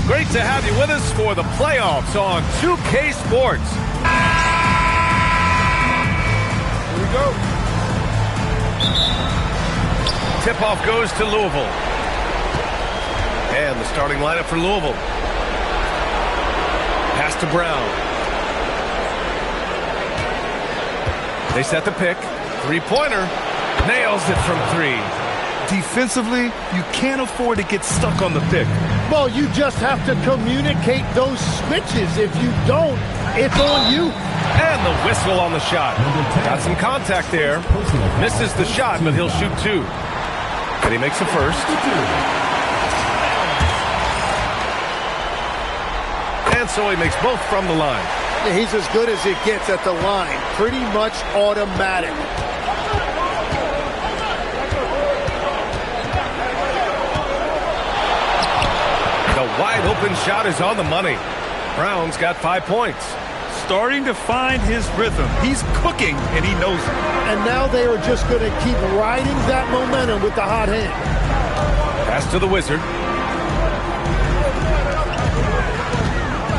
Great to have you with us for the playoffs on 2K Sports. Here we go. Tip-off goes to Louisville. And the starting lineup for Louisville. Pass to Brown. They set the pick. Three-pointer. Nails it from three. Defensively, you can't afford to get stuck on the pick. Well, you just have to communicate those switches. If you don't, it's on you. And the whistle on the shot. Got some contact there. Misses the shot, but he'll shoot two. And he makes the first. And so he makes both from the line. He's as good as it gets at the line. Pretty much automatic. The wide open shot is on the money. Brown's got 5 points. Starting to find his rhythm. He's cooking, and he knows it. And now they are just going to keep riding that momentum with the hot hand. Pass to the Wizard.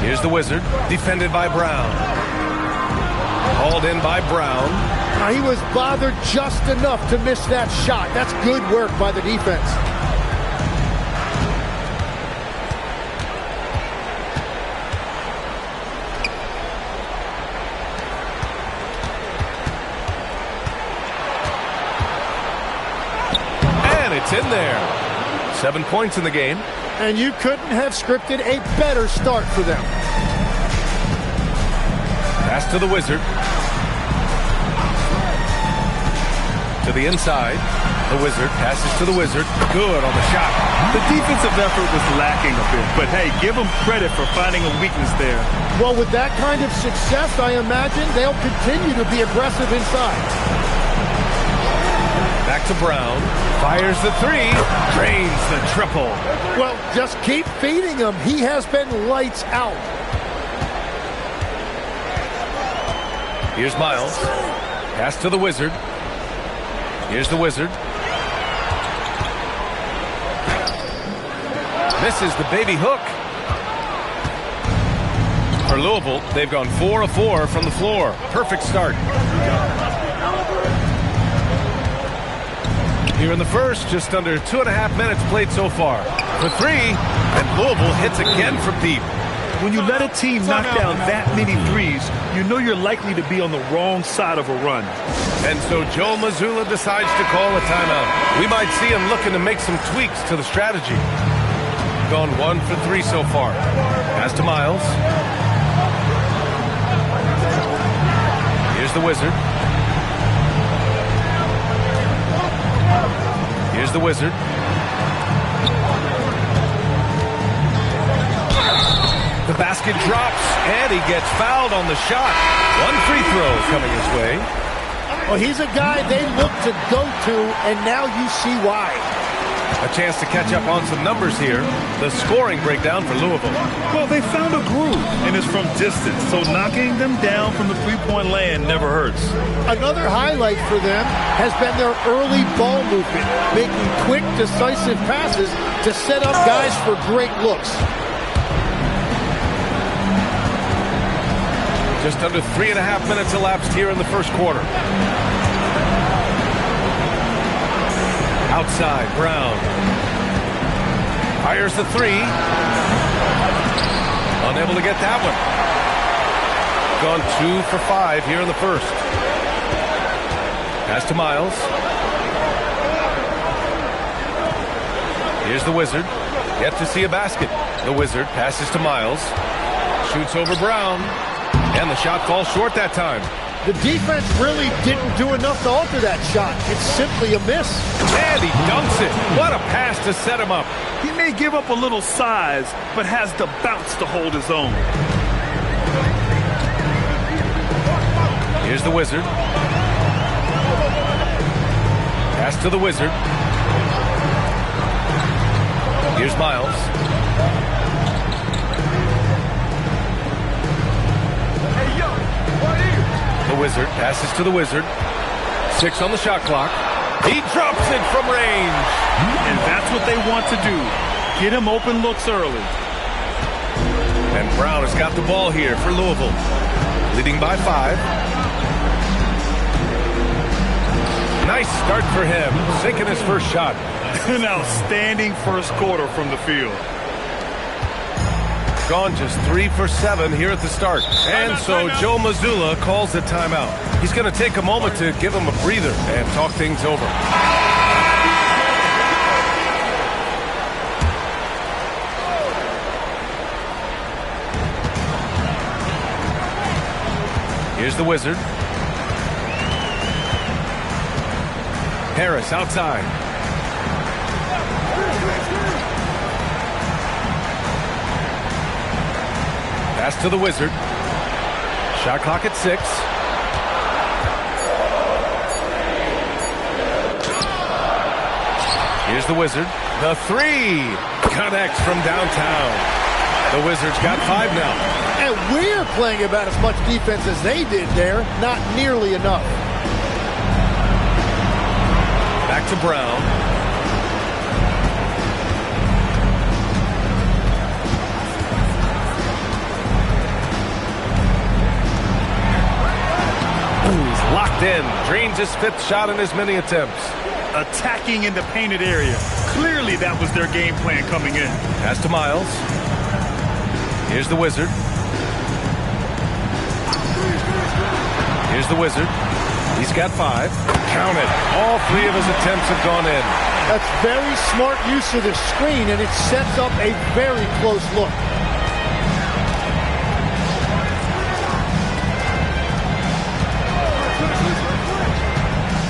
Here's the Wizard, defended by Brown. Hauled in by Brown. Now he was bothered just enough to miss that shot. That's good work by the defense. And it's in there. 7 points in the game. And you couldn't have scripted a better start for them. Pass to the Wizard. To the inside. The Wizard passes to the Wizard. Good on the shot. The defensive effort was lacking a bit, but hey, give them credit for finding a weakness there. Well, with that kind of success, I imagine they'll continue to be aggressive inside. Back to Brown. Fires the three. Drains the triple. Well, just keep feeding him. He has been lights out. Here's Miles. Pass to the Wizard. Here's the Wizard. Misses the baby hook. For Louisville, they've gone 4 of 4 from the floor. Perfect start. Here in the first, just under 2.5 minutes played so far. For three, and Louisville hits again from deep. When you let a team knock down that many threes, you know you're likely to be on the wrong side of a run. And so Joe Mazzulla decides to call a timeout. We might see him looking to make some tweaks to the strategy. Gone 1 for 3 so far. Pass to Miles. Here's the Wizard. Here's the Wizard. The basket drops, and he gets fouled on the shot. 1 free throw coming his way. Well, he's a guy they look to go to, and now you see why. A chance to catch up on some numbers here. The scoring breakdown for Louisville. Well, they found a groove, and it's from distance, so knocking them down from the three-point land never hurts. Another highlight for them has been their early ball movement, making quick, decisive passes to set up guys for great looks. Just under 3.5 minutes elapsed here in the first quarter. Outside, Brown. Fires the three. Unable to get that one. Gone 2 for 5 here in the first. Pass to Miles. Here's the Wizard. Yet to see a basket. The Wizard passes to Miles. Shoots over Brown. And the shot falls short that time. The defense really didn't do enough to alter that shot. It's simply a miss. And he dunks it. What a pass to set him up. He may give up a little size, but has the bounce to hold his own. Here's the Wizard. Pass to the Wizard. Here's Miles. The Wizard passes to the Wizard. 6 on the shot clock. He drops it from range. And that's what they want to do. Get him open looks early. And Brown has got the ball here for Louisville. Leading by 5. Nice start for him. Sinking his first shot. An outstanding first quarter from the field. Gone just 3 for 7 here at the start. And so Joe Mazzulla calls the timeout. He's going to take a moment to give him a breather and talk things over. Here's the Wizard. Harris outside. Pass to the Wizard. Shot clock at 6. Here's the Wizard. The 3 connects from downtown. The Wizards got 5 now. And we're playing about as much defense as they did there. Not nearly enough. Back to Brown. He's locked in. Drains his 5th shot in as many attempts. Attacking in the painted area. Clearly that was their game plan coming in. Pass to Miles. Here's the Wizard. Here's the Wizard. He's got 5. Count it. All 3 of his attempts have gone in. That's very smart use of the screen, and it sets up a very close look.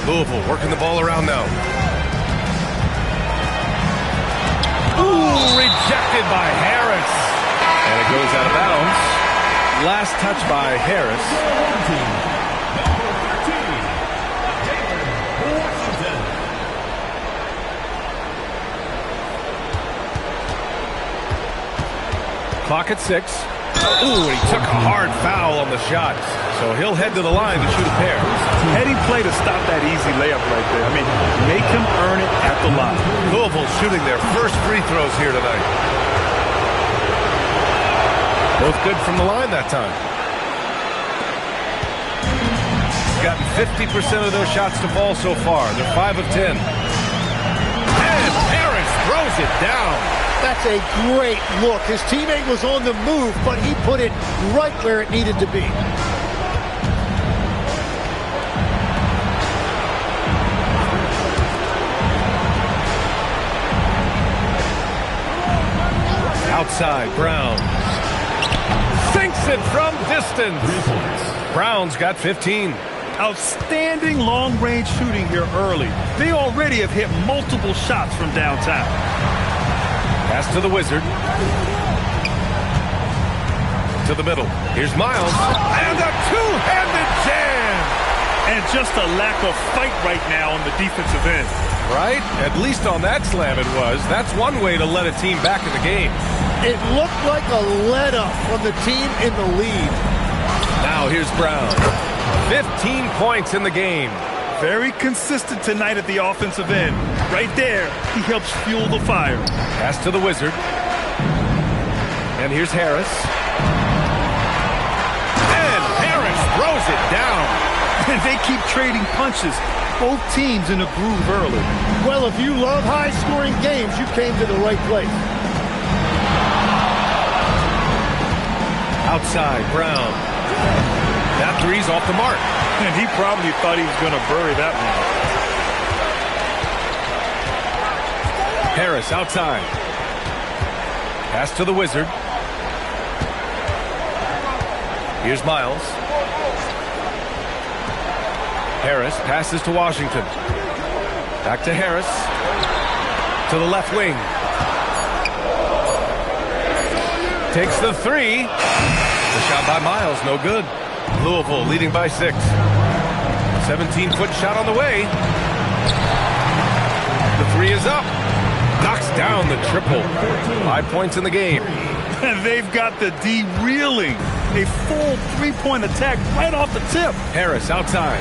Louisville working the ball around now. Ooh, rejected by Harris. And it goes out of bounds. Last touch by Harris. Clock at 6. Ooh, he took a hard foul on the shot. So he'll head to the line to shoot a pair. Heady play to stop that easy layup right there. I mean, make him earn it at the line. Louisville shooting their first free throws here tonight. Both good from the line that time. Gotten 50% of those shots to fall so far. They're 5 of 10. And Harris throws it down. That's a great look. His teammate was on the move, but he put it right where it needed to be. Outside, Brown. Sinks it from distance. Brown's got 15. Outstanding long-range shooting here early. They already have hit multiple shots from downtown. Pass to the Wizard. To the middle. Here's Miles. And a two-handed jam. And just a lack of fight right now on the defensive end. Right? At least on that slam it was. That's one way to let a team back in the game. It looked like a let-up from the team in the lead. Now here's Brown. 15 points in the game. Very consistent tonight at the offensive end. Right there, he helps fuel the fire. Pass to the Wizard. And here's Harris. And Harris throws it down. And they keep trading punches. Both teams in a groove early. Well, if you love high-scoring games, you came to the right place. Outside, Brown. That three's off the mark. And he probably thought he was going to bury that one. Harris outside. Pass to the Wizard. Here's Miles. Harris passes to Washington. Back to Harris. To the left wing. Takes the 3. The shot by Miles, no good. Louisville leading by 6. 17-foot shot on the way. The 3 is up. Knocks down the triple. 5 points in the game. They've got the D reeling. A full three-point attack right off the tip. Harris outside.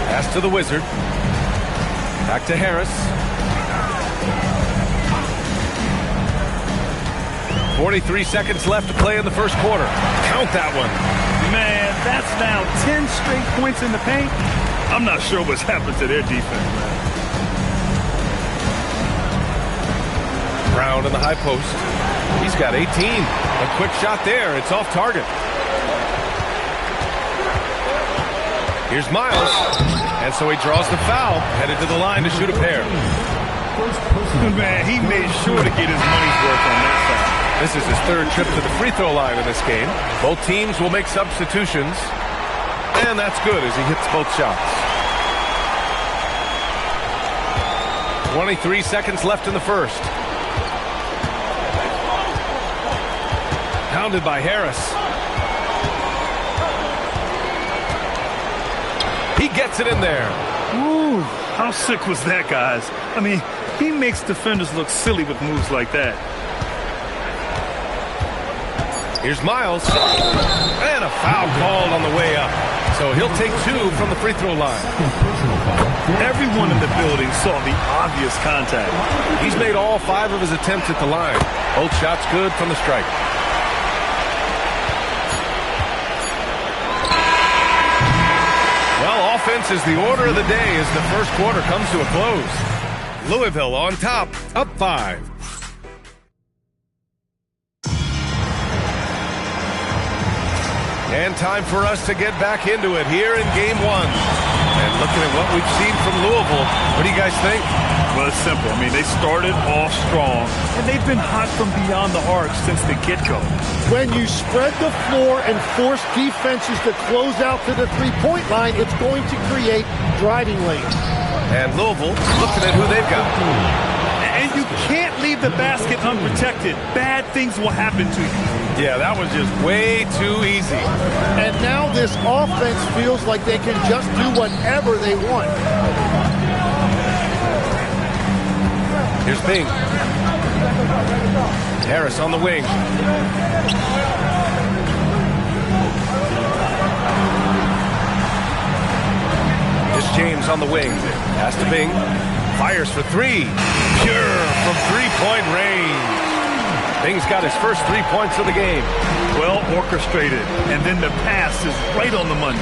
Pass to the Wizard. Back to Harris. 43 seconds left to play in the first quarter. Count that one. Man, that's now 10 straight points in the paint. I'm not sure what's happened to their defense, man. Brown in the high post. He's got 18. A quick shot there. It's off target. Here's Miles. And so he draws the foul, headed to the line to shoot a pair. Man, he made sure to get his money's worth on that side. This is his third trip to the free throw line in this game. Both teams will make substitutions. And that's good as he hits both shots. 23 seconds left in the first. Pounded by Harris. He gets it in there. Ooh, how sick was that, guys? I mean, he makes defenders look silly with moves like that. Here's Miles. And a foul called on the way up. So he'll take 2 from the free throw line. Everyone in the building saw the obvious contact. He's made all 5 of his attempts at the line. Both shots good from the stripe. Well, offense is the order of the day as the first quarter comes to a close. Louisville on top, up 5. And time for us to get back into it here in Game 1. And looking at what we've seen from Louisville, what do you guys think? Well, it's simple. I mean, they started off strong, and they've been hot from beyond the arc since the get-go. When you spread the floor and force defenses to close out to the three-point line, it's going to create driving lanes. And Louisville looking at who they've got. And you can't leave the basket unprotected. Bad things will happen to you. Yeah, that was just way too easy. And now this offense feels like they can just do whatever they want. Here's Bing. Harris on the wing. Here's James on the wing. Pass to Bing. Fires for 3. Pure from three-point range. Bing's got his first 3 points of the game. Well orchestrated, and then the pass is right on the money.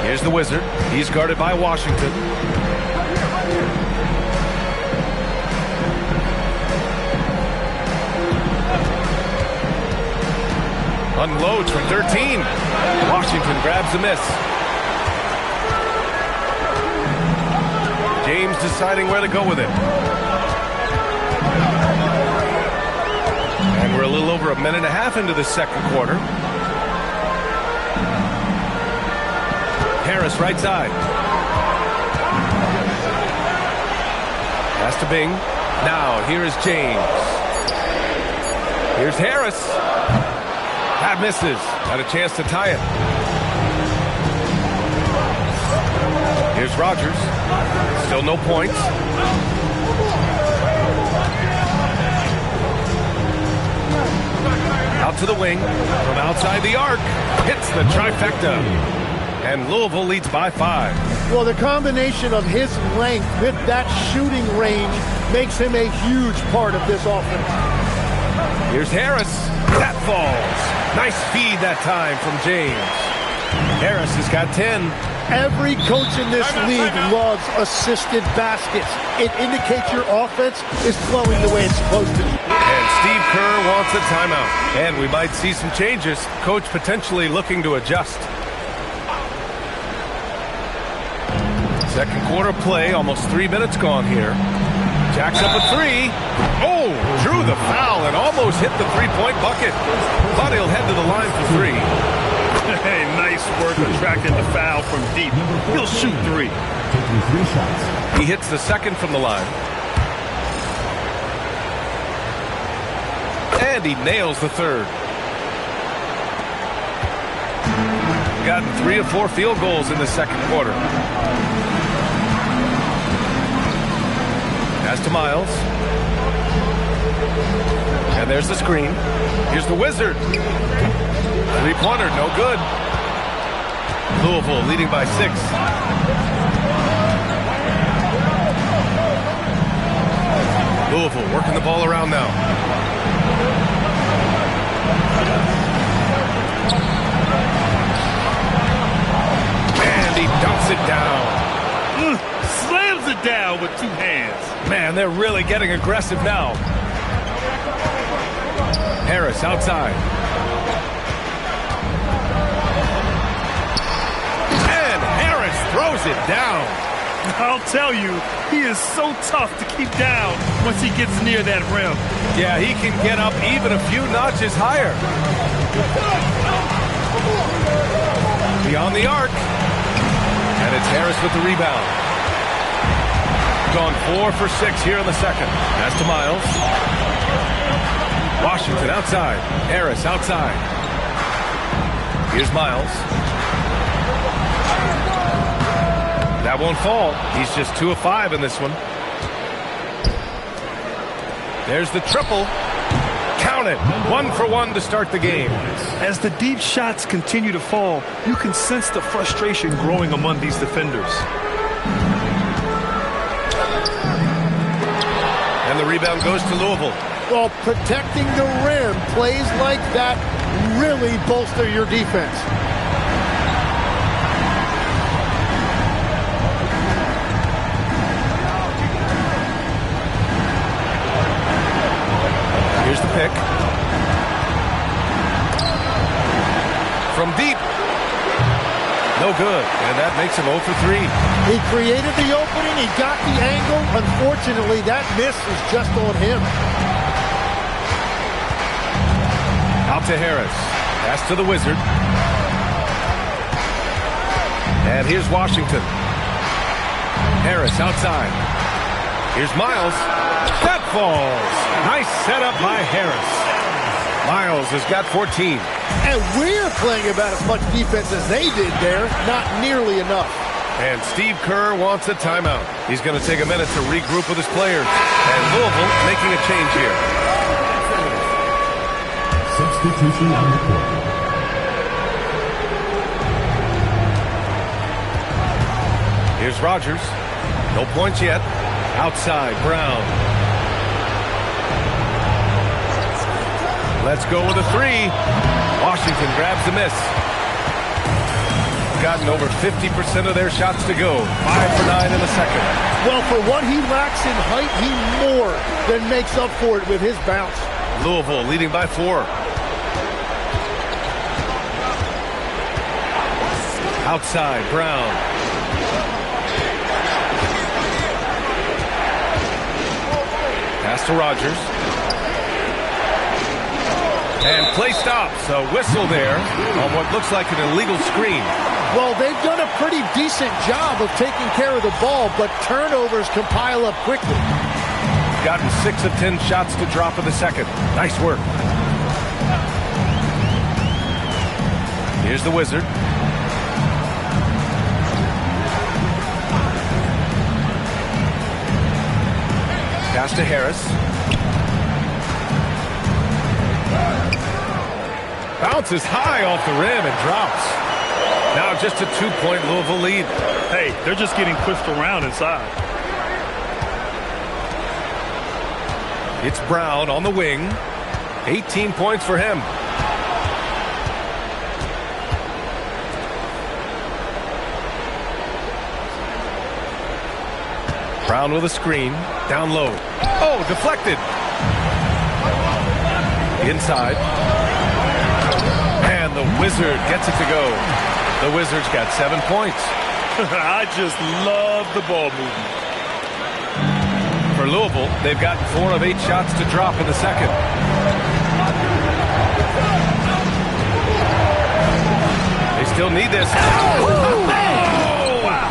Here's the Wizard. He's guarded by Washington. Unloads from 13. Washington grabs a miss. James deciding where to go with it. And we're a little over a minute and a half into the second quarter. Harris right side. Pass to Bing. Now here is James. Here's Harris. That misses. Had a chance to tie it. Here's Rogers. Still no points. Out to the wing. From outside the arc. Hits the trifecta. And Louisville leads by 5. Well, the combination of his length with that shooting range makes him a huge part of this offense. Here's Harris. That falls. Nice feed that time from James. Harris has got 10. Every coach in this league loves assisted baskets. It indicates your offense is flowing the way it's supposed to. And Steve Kerr wants a timeout. And we might see some changes. Coach potentially looking to adjust. Second quarter play, almost 3 minutes gone here. Jacks up a 3. Oh, drew the foul and almost hit the three-point bucket. But he'll head to the line for 3. Hey, nice work attracting the foul from deep. He'll shoot 3. Taking 3 shots. He hits the second from the line. And he nails the third. Gotten 3 of 4 field goals in the second quarter. Pass to Miles. And there's the screen. Here's the Wizard. Three-pointer, no good. Louisville leading by 6. Louisville Louisville working the ball around now. And he dumps it down. Slams it down with 2 hands. Man, they're really getting aggressive now. Harris outside. And Harris throws it down. I'll tell you, he is so tough to keep down once he gets near that rim. Yeah, he can get up even a few notches higher. Beyond the arc. And it's Harris with the rebound. Gone 4 for 6 here in the second. Pass to Miles. Washington outside. Harris outside. Here's Miles. That won't fall. He's just 2 of 5 in this one. There's the triple. Count it. 1 for 1 to start the game. As the deep shots continue to fall, you can sense the frustration growing among these defenders. And the rebound goes to Louisville. Well, protecting the rim, plays like that really bolster your defense. Here's the pick. From deep. No good. And that makes him 0 for 3. He created the opening. He got the angle. Unfortunately, that miss is just on him. Out to Harris. Pass to the Wizard. And here's Washington. Harris outside. Here's Miles. That falls. Nice setup by Harris. Miles has got 14. And we're playing about as much defense as they did there. Not nearly enough. And Steve Kerr wants a timeout. He's going to take a minute to regroup with his players. And Louisville making a change here. Substitution on the court. Here's Rogers. No points yet. Outside, Brown. Let's go with a 3. Washington grabs the miss. Gotten over 50% of their shots to go. 5 for 9 in the second. Well, for what he lacks in height, he more than makes up for it with his bounce. Louisville leading by 4. Outside, Brown. Pass to Rogers. And play stops. A whistle there on what looks like an illegal screen. Well, they've done a pretty decent job of taking care of the ball, but turnovers can pile up quickly. Gotten 6 of 10 shots to drop in the second. Nice work. Here's the Wizard. Pass to Harris. Bounces high off the rim and drops. Now just a 2-point Louisville lead. Hey, they're just getting pushed around inside. It's Brown on the wing. 18 points for him. Brown with a screen. Down low. Oh, deflected. Inside. And the Wizard gets it to go. The Wizards got 7 points. I just love the ball movement. For Louisville, they've gotten 4 of 8 shots to drop in the second. They still need this. Oh, wow.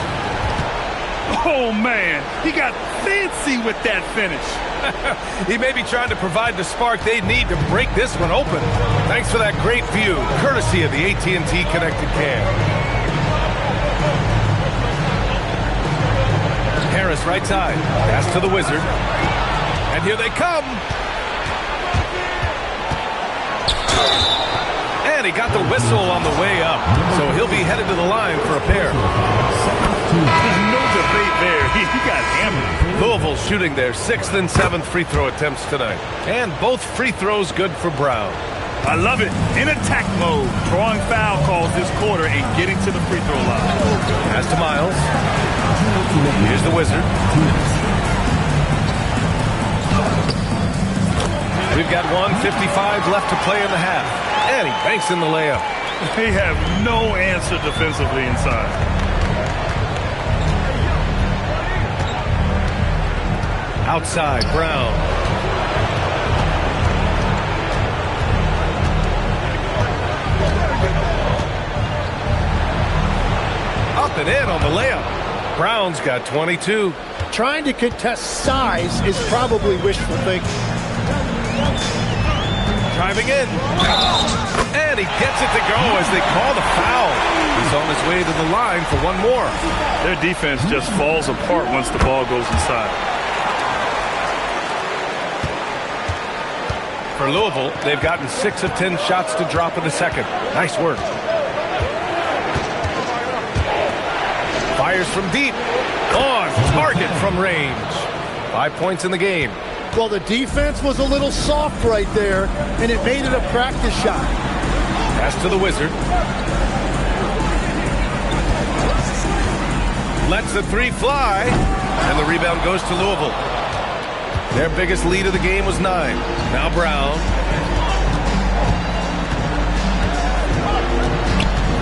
Oh, man. He got fancy with that finish. He may be trying to provide the spark they need to break this one open. Thanks for that great view, courtesy of the AT&T Connected Cam. Harris right side. Pass to the Wizard. And here they come. And he got the whistle on the way up. So he'll be headed to the line for a pair. There's no debate there. He got hammered. Louisville shooting their 6th and 7th free throw attempts tonight. And both free throws good for Brown. I love it. In attack mode. Drawing foul calls this quarter and getting to the free throw line. Pass to Miles. Here's the Wizard. We've got 1:55 left to play in the half. And he banks in the layup. They have no answer defensively inside. Outside, Brown. Up and in on the layup. Brown's got 22. Trying to contest size is probably wishful thinking. Driving in. And he gets it to go as they call the foul. He's on his way to the line for one more. Their defense just falls apart once the ball goes inside. For Louisville, they've gotten 6 of 10 shots to drop in the second. Nice work. Fires from deep. On target from range. 5 points in the game. Well, the defense was a little soft right there, and it made it a practice shot. Pass to the Wizard. Lets the three fly, and the rebound goes to Louisville. Their biggest lead of the game was 9. Now Brown.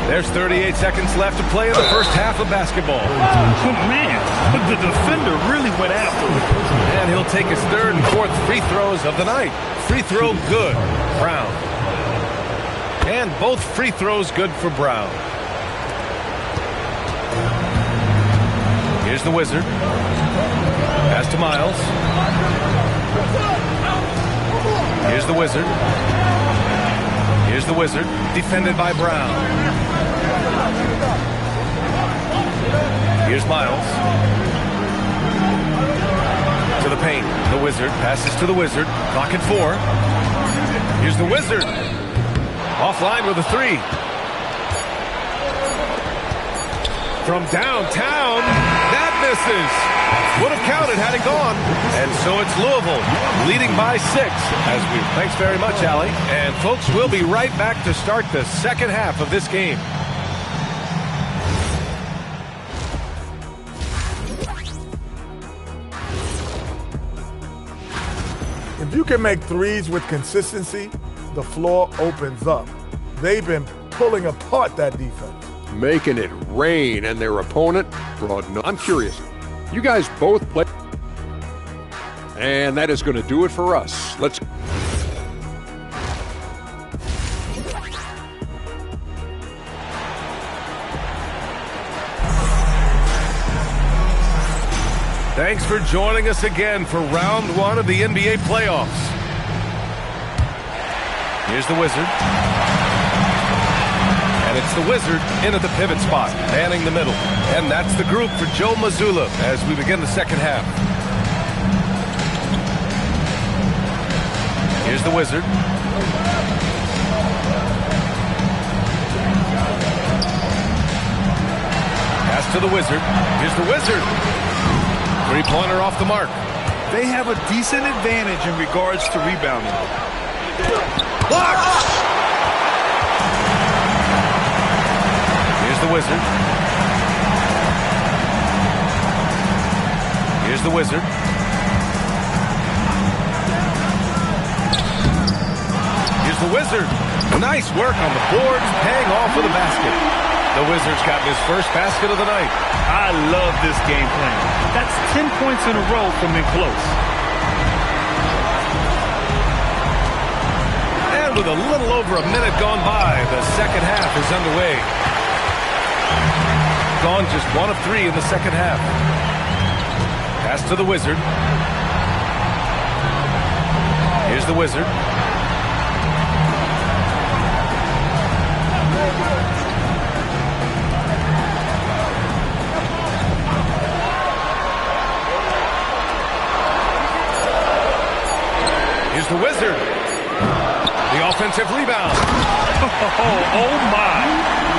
There's 38 seconds left to play in the first half of basketball. Oh, man, but the defender really went after him. And he'll take his 3rd and 4th free throws of the night. Free throw good, Brown. And both free throws good for Brown. Here's the Wizard. Pass to Miles. Here's the Wizard. Here's the Wizard. Defended by Brown. Here's Miles. To the paint. The Wizard passes to the Wizard. Clock at 4. Here's the Wizard. Offline with a 3. From downtown. That misses. Would have counted had it gone. And so it's Louisville leading by 6. Thanks very much, Allie. And folks, we'll be right back to start the second half of this game. If you can make threes with consistency, the floor opens up. They've been pulling apart that defense. Making it rain, and their opponent brought no. I'm curious. You guys both play. And that is going to do it for us. Let's. Thanks for joining us again for round 1 of the NBA playoffs. Here's the Wizard. And it's the Wizard in at the pivot spot, manning the middle. And that's the group for Joe Mazzulla as we begin the second half. Here's the Wizard. Pass to the Wizard. Here's the Wizard. Three-pointer off the mark. They have a decent advantage in regards to rebounding. Blocked! Here's the Wizard. Here's the Wizard. Here's the Wizard. Nice work on the boards, paying off with a basket. The Wizards got his first basket of the night. I love this game plan. That's 10 points in a row from in close. And with a little over a minute gone by, the second half is underway. Gone just 1 of 3 in the second half. Pass to the Wizard. Here's the Wizard. Here's the Wizard. The offensive rebound. Oh my.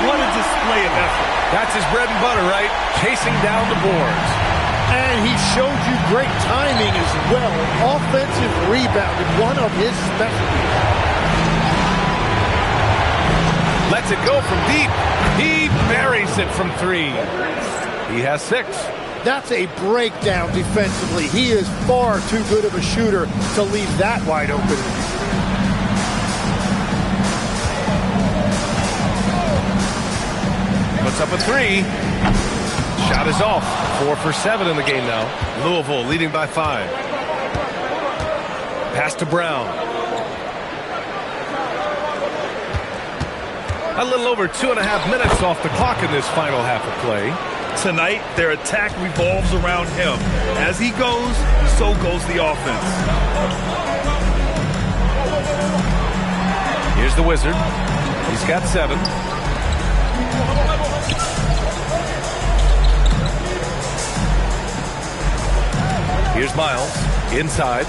What a display of effort. That's his bread and butter, right? Chasing down the boards. And he showed you great timing as well. Offensive rebounding, one of his specialties. Lets it go from deep. He buries it from 3. He has 6. That's a breakdown defensively. He is far too good of a shooter to leave that wide open. Puts up a 3. Shot is off. 4 for 7 in the game now. Louisville leading by 5. Pass to Brown. A little over 2.5 minutes off the clock in this final half of play. Tonight, their attack revolves around him. As he goes, so goes the offense. Here's the Wizard. He's got 7. Here's Miles. Inside.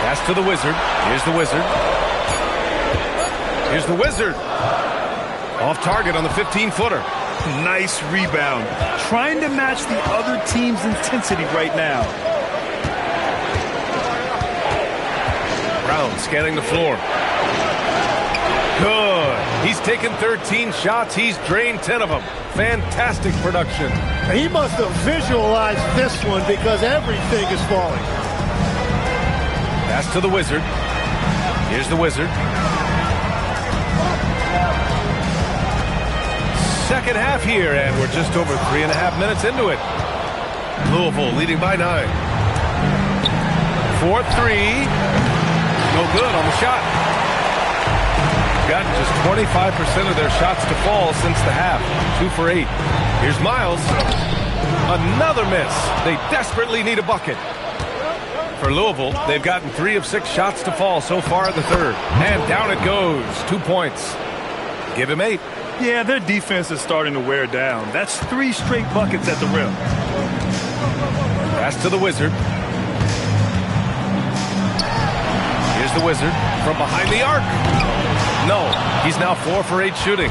Pass to the Wizard. Here's the Wizard. Here's the Wizard. Off target on the 15-footer. Nice rebound. Trying to match the other team's intensity right now. Brown scanning the floor. Good. He's taken 13 shots. He's drained 10 of them. Fantastic production. He must have visualized this one because everything is falling. Pass to the Wizard. Here's the Wizard. Second half here, and we're just over 3.5 minutes into it. Louisville leading by 9. 4-3. No good on the shot. Gotten just 25% of their shots to fall since the half. 2 for 8. Here's Miles. Another miss. They desperately need a bucket. For Louisville, they've gotten 3 of 6 shots to fall so far in the third. And down it goes. 2 points. Give him 8. Yeah, their defense is starting to wear down. That's 3 straight buckets at the rim. Pass to the Wizard. Here's the Wizard from behind the arc. No, he's now 4 for 8 shooting.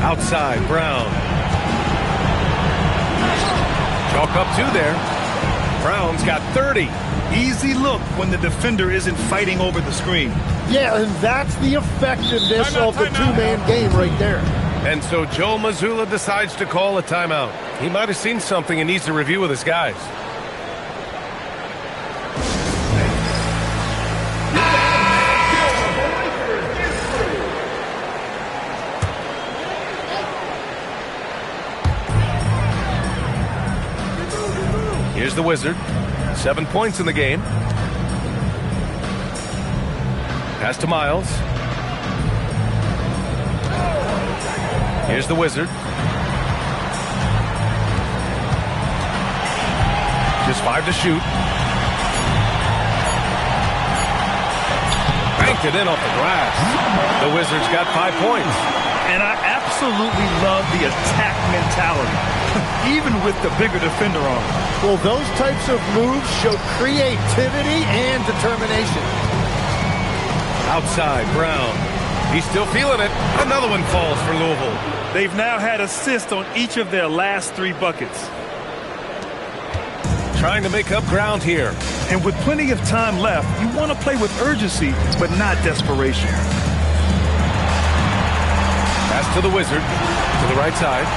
Outside, Brown. Chalk up 2 there. Brown's got 30. Easy look when the defender isn't fighting over the screen. Yeah, and that's the effectiveness of the two-man game right there. And so Joe Mazzulla decides to call a timeout. He might have seen something and needs to review with his guys. Here's the Wizard. 7 points in the game. Pass to Miles. Here's the Wizard. Just 5 to shoot. Banked it in off the glass. The Wizards got 5 points. And I absolutely love the attack mentality, even with the bigger defender on. Well, those types of moves show creativity and determination. Outside, Brown. He's still feeling it. Another one falls for Louisville. They've now had assists on each of their last 3 buckets. Trying to make up ground here. And with plenty of time left, you want to play with urgency, but not desperation. Pass to the Wizard. To the right side.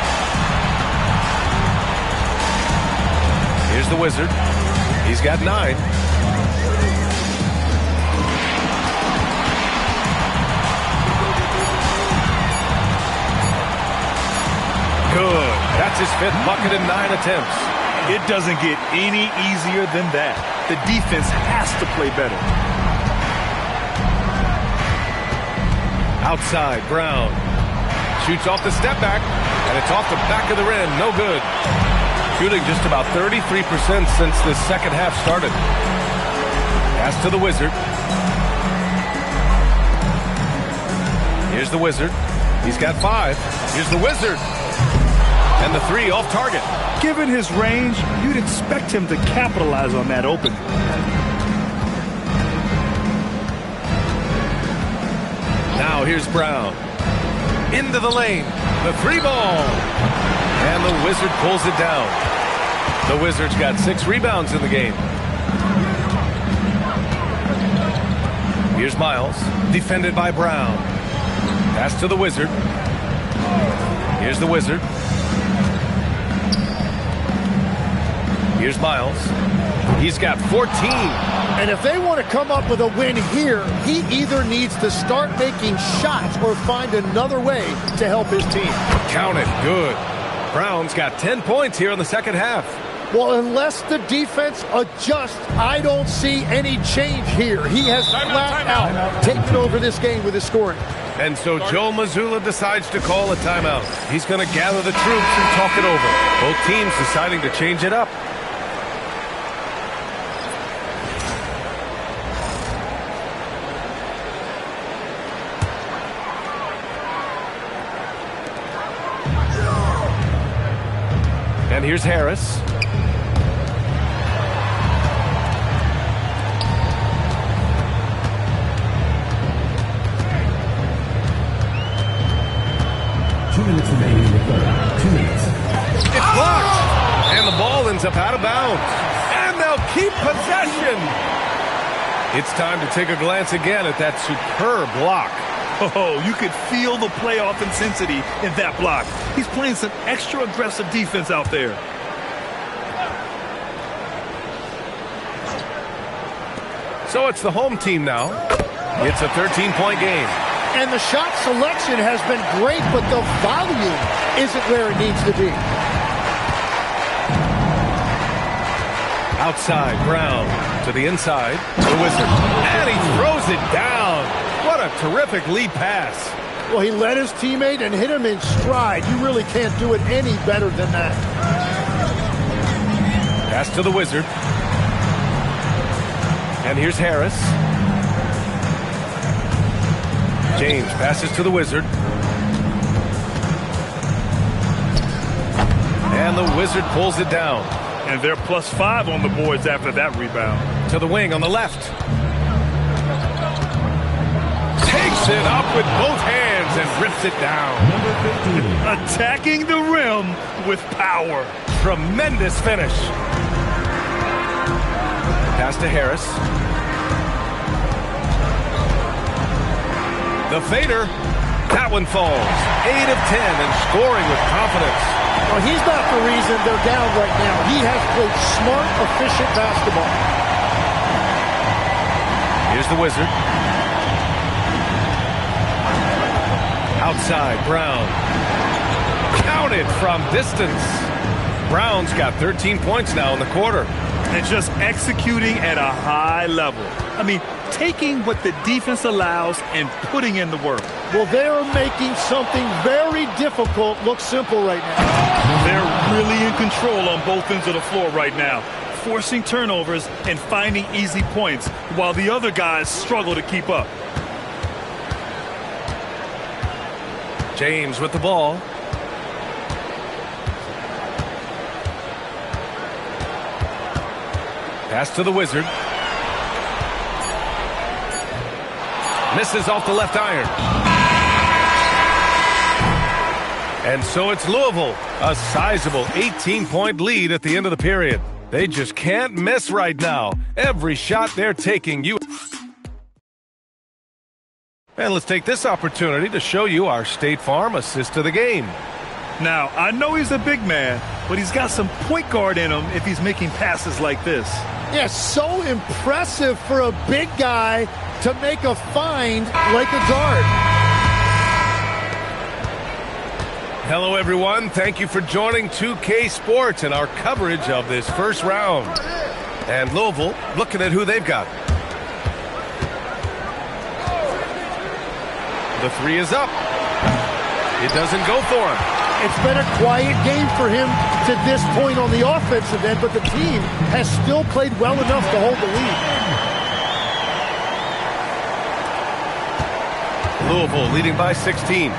Here's the Wizard. He's got 9. Good. That's his 5th bucket in 9 attempts. It doesn't get any easier than that. The defense has to play better. Outside, Brown. Shoots off the step back, and it's off the back of the rim. No good. Shooting just about 33% since the second half started. Pass to the Wizard. Here's the Wizard. He's got 5. Here's the Wizard. And the 3 off target. Given his range, you'd expect him to capitalize on that opening. Now here's Brown. Into the lane. The 3-ball. And the Wizard pulls it down. The Wizards got 6 rebounds in the game. Here's Miles. Defended by Brown. Pass to the Wizard. Here's the Wizard. Here's Miles. He's got 14. And if they want to come up with a win here, he either needs to start making shots or find another way to help his team. Count it. Good. Brown's got 10 points here in the second half. Well, unless the defense adjusts, I don't see any change here. He has flat out taken over this game with his scoring. And so Joe Mazzulla decides to call a timeout. He's going to gather the troops and talk it over. Both teams deciding to change it up. And here's Harris. Remaining in the third. 2 minutes. It's blocked. And the ball ends up out of bounds. And they'll keep possession. It's time to take a glance again at that superb block. Oh, you could feel the playoff intensity in that block. He's playing some extra aggressive defense out there. So it's the home team now. It's a 13-point game. And the shot selection has been great, but the volume isn't where it needs to be. Outside, Brown to the inside. The Wizard. And he throws it down. What a terrific lead pass. Well, he led his teammate and hit him in stride. You really can't do it any better than that. Pass to the Wizard. And here's Harris. James passes to the Wizard. And the Wizard pulls it down. And they're +5 on the boards after that rebound. To the wing on the left. Takes it up with both hands and rips it down. Number 15. Attacking the rim with power. Tremendous finish. Pass to Harris. The fader. That one falls. 8 of 10 and scoring with confidence. Well, he's not the reason they're down right now. He has played smart, efficient basketball. Here's the Wizard. Outside, Brown. Counted from distance. Brown's got 13 points now in the quarter. And just executing at a high level. I mean, taking what the defense allows and putting in the work. Well, they're making something very difficult look simple right now. They're really in control on both ends of the floor right now, forcing turnovers and finding easy points while the other guys struggle to keep up. James with the ball. Pass to the Wizard. Misses off the left iron. And so it's Louisville, a sizable 18-point lead at the end of the period. They just can't miss right now. Every shot they're taking, And let's take this opportunity to show you our State Farm assist to the game. Now, I know he's a big man, but he's got some point guard in him if he's making passes like this. Yeah, so impressive for a big guy to make a find like a guard. Hello, everyone. Thank you for joining 2K Sports and our coverage of this first round. And Louisville looking at who they've got. The three is up. It doesn't go for him. It's been a quiet game for him to this point on the offensive end, but the team has still played well enough to hold the lead. Louisville leading by 16.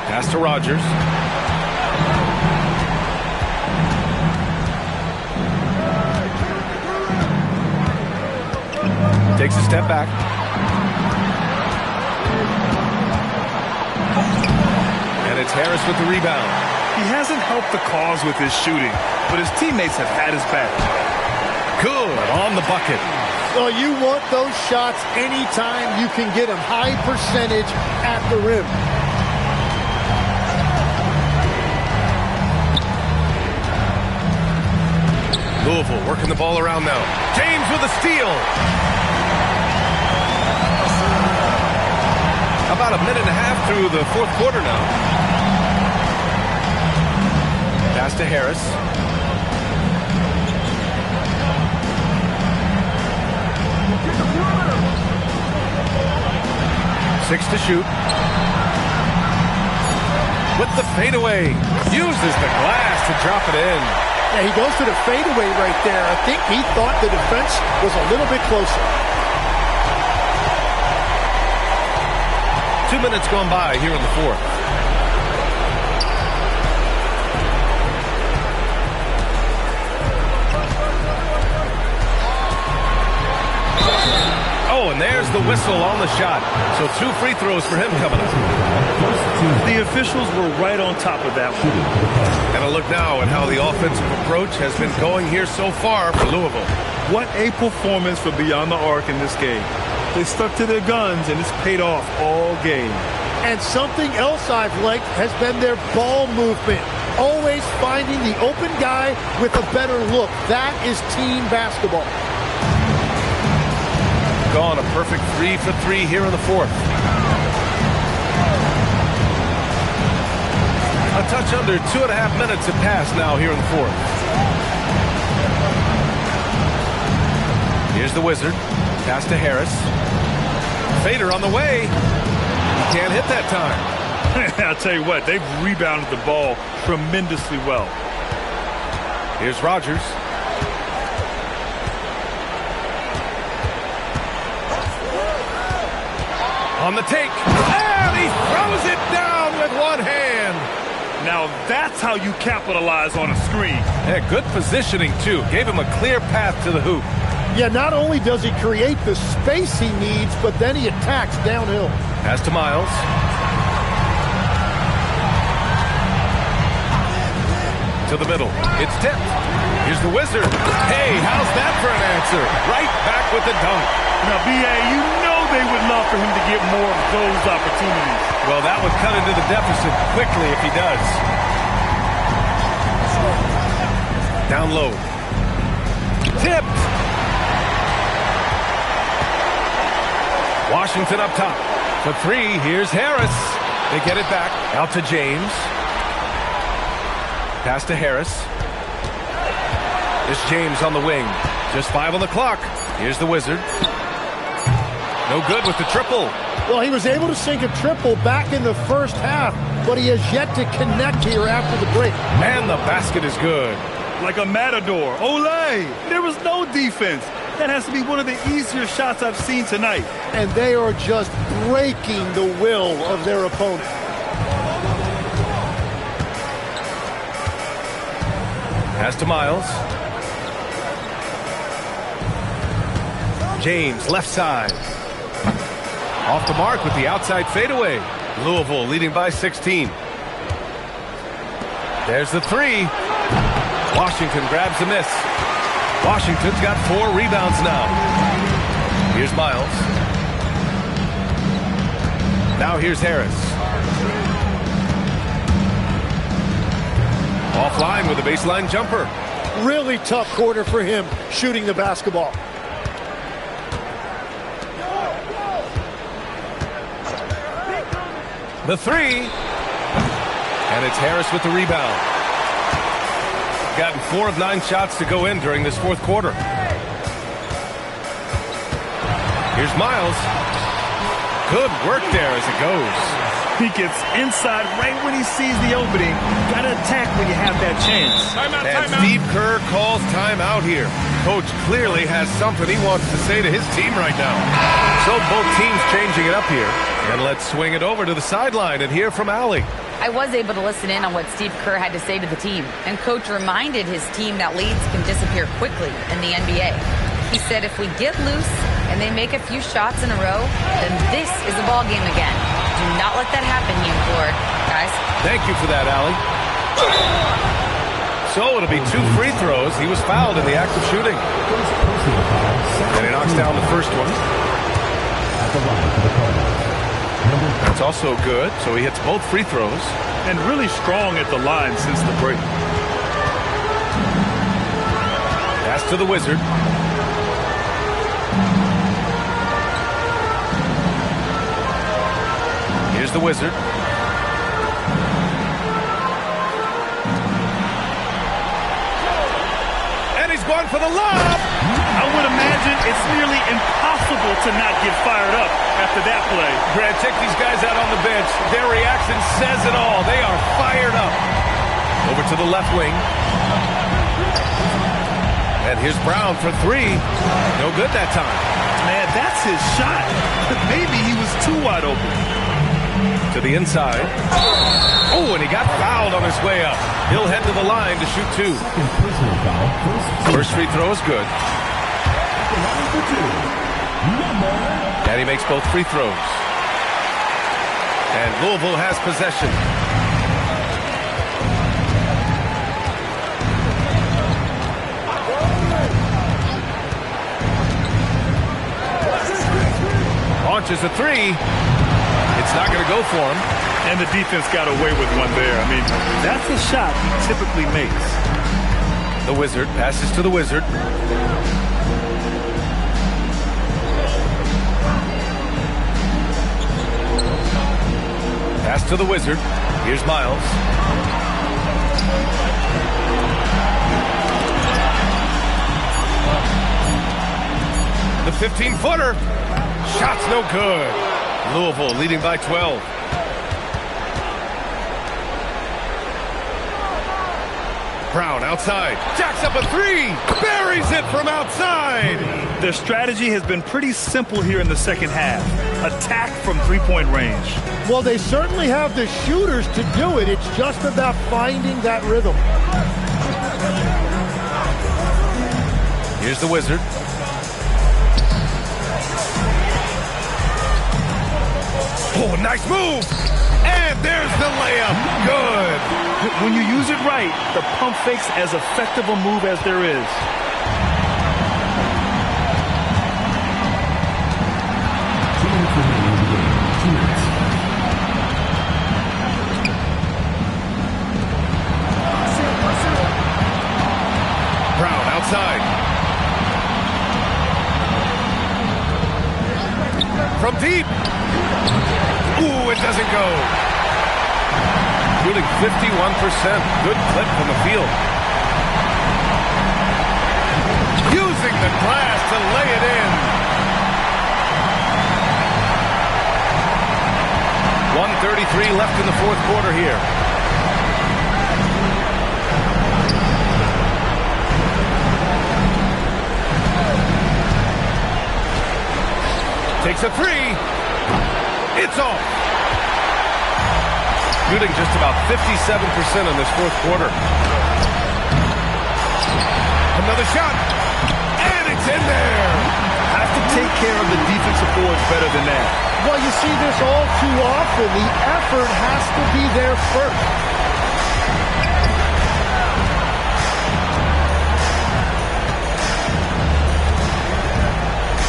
Pass to Rogers. Takes a step back. And it's Harris with the rebound. He hasn't helped the cause with his shooting, but his teammates have had his back. Good on the bucket. Well, you want those shots anytime you can get them. High percentage at the rim. Louisville working the ball around now. James with a steal. About a minute and a half through the fourth quarter now. Pass to Harris. Six to shoot. With the fadeaway. Uses the glass to drop it in. Yeah, he goes to the fadeaway right there. I think he thought the defense was a little bit closer. 2 minutes gone by here in the fourth. Oh, and there's the whistle on the shot. So 2 free throws for him coming up. The officials were right on top of that one. And a look now at how the offensive approach has been going here so far for Louisville. What a performance for Beyond the Arc in this game. They stuck to their guns, and it's paid off all game. And something else I've liked has been their ball movement. Always finding the open guy with a better look. That is team basketball. Gone a perfect 3 for 3 here in the fourth. A touch under 2.5 minutes have passed now here in the fourth. Here's the Wizard. Pass to Harris. Fader on the way. He can't hit that time. I'll tell you what, they've rebounded the ball tremendously well. Here's Rogers. On the take. And he throws it down with one hand. Now that's how you capitalize on a screen. Yeah, good positioning, too. Gave him a clear path to the hoop. Yeah, not only does he create the space he needs, but then he attacks downhill. Pass to Miles. To the middle. It's tipped. Here's the Wizard. Hey, how's that for an answer? Right back with the dunk. Now, B.A., you know they would love for him to get more of those opportunities. Well, that would cut into the deficit quickly if he does. Down low. Tipped. Washington up top. For 3, here's Harris. They get it back. Out to James. Pass to Harris. It's James on the wing. Just 5 on the clock. Here's the Wizard. No good with the triple. Well, he was able to sink a triple back in the first half, but he has yet to connect here after the break. And the basket is good. Like a matador. Olay! There was no defense. That has to be one of the easier shots I've seen tonight. And they are just breaking the will of their opponent. Pass to Miles. James, left side. Off the mark with the outside fadeaway. Louisville leading by 16. There's the 3. Washington grabs the miss. Washington's got 4 rebounds now. Here's Miles. Now here's Harris. Offline with a baseline jumper. Really tough quarter for him shooting the basketball. The 3. And it's Harris with the rebound. Gotten 4 of 9 shots to go in during this fourth quarter. Here's Miles. Good work there as it goes. He gets inside right when he sees the opening. Got to attack when you have that chance. And Steve Kerr calls timeout here. Coach clearly has something he wants to say to his team right now. So both teams changing it up here. And let's swing it over to the sideline and hear from Allie. I was able to listen in on what Steve Kerr had to say to the team. And Coach reminded his team that leads can disappear quickly in the NBA. He said if we get loose and they make a few shots in a row, then this is a ball game again. Do not let that happen, he implored. Guys. Thank you for that, Allie. So it'll be 2 free throws. He was fouled in the act of shooting. And he knocks down the first one. That's also good. So he hits both free throws. And really strong at the line since the break. Pass to the Wizard. Here's the Wizard. And he's going for the lob. I would imagine it's nearly impossible to not get fired up after that play. Brad, check these guys out on the bench. Their reaction says it all. They are fired up. Over to the left wing. And here's Brown for 3. No good that time. Man, that's his shot. Maybe he was too wide open. To the inside. Oh, and he got fouled on his way up. He'll head to the line to shoot 2. First free throw is good. And he makes both free throws. And Louisville has possession. Launches a 3. It's not going to go for him. And the defense got away with one there. I mean, that's a shot he typically makes. The Wizard passes to the Wizard. Pass to the Wizard. Here's Miles. The 15-footer. Shot's no good. Louisville leading by 12. Brown outside. Jacks up a 3. Buries it from outside. Their strategy has been pretty simple here in the second half. Attack from three-point range. Well, they certainly have the shooters to do it. It's just about finding that rhythm. Here's the Wizard. Oh, nice move. And there's the layup. Good. When you use it right, the pump fake's as effective a move as there is. Brown outside. From deep. Ooh, it doesn't go. Shooting 51%. Good clip from the field. Using the glass to lay it in. 1:33 left in the fourth quarter here. Takes a 3. It's off. Shooting just about 57% in this fourth quarter. Another shot. And it's in there. Have to take care of the defensive boards better than that. Well, you see this all too often. The effort has to be there first.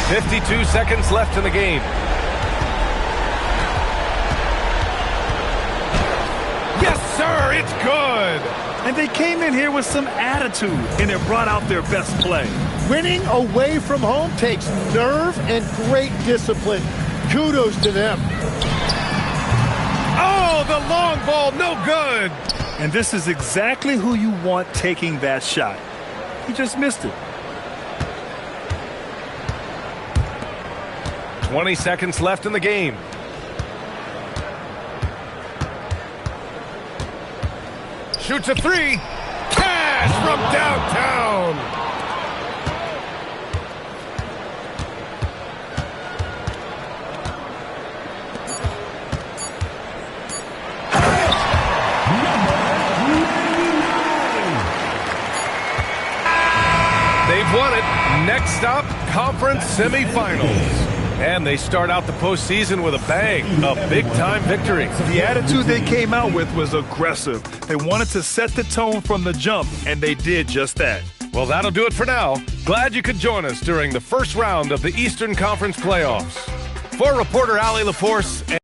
.52 seconds left in the game. Yes, sir, it's good. And they came in here with some attitude, and it brought out their best play. Winning away from home takes nerve and great discipline. Kudos to them. Oh, the long ball, no good. And this is exactly who you want taking that shot. He just missed it. 20 seconds left in the game. Shoots a 3. Cash from downtown. They've won it. Next stop, conference semifinals. And they start out the postseason with a bang, a big-time victory. The attitude they came out with was aggressive. They wanted to set the tone from the jump, and they did just that. Well, that'll do it for now. Glad you could join us during the first round of the Eastern Conference playoffs. For reporter Allie LaForce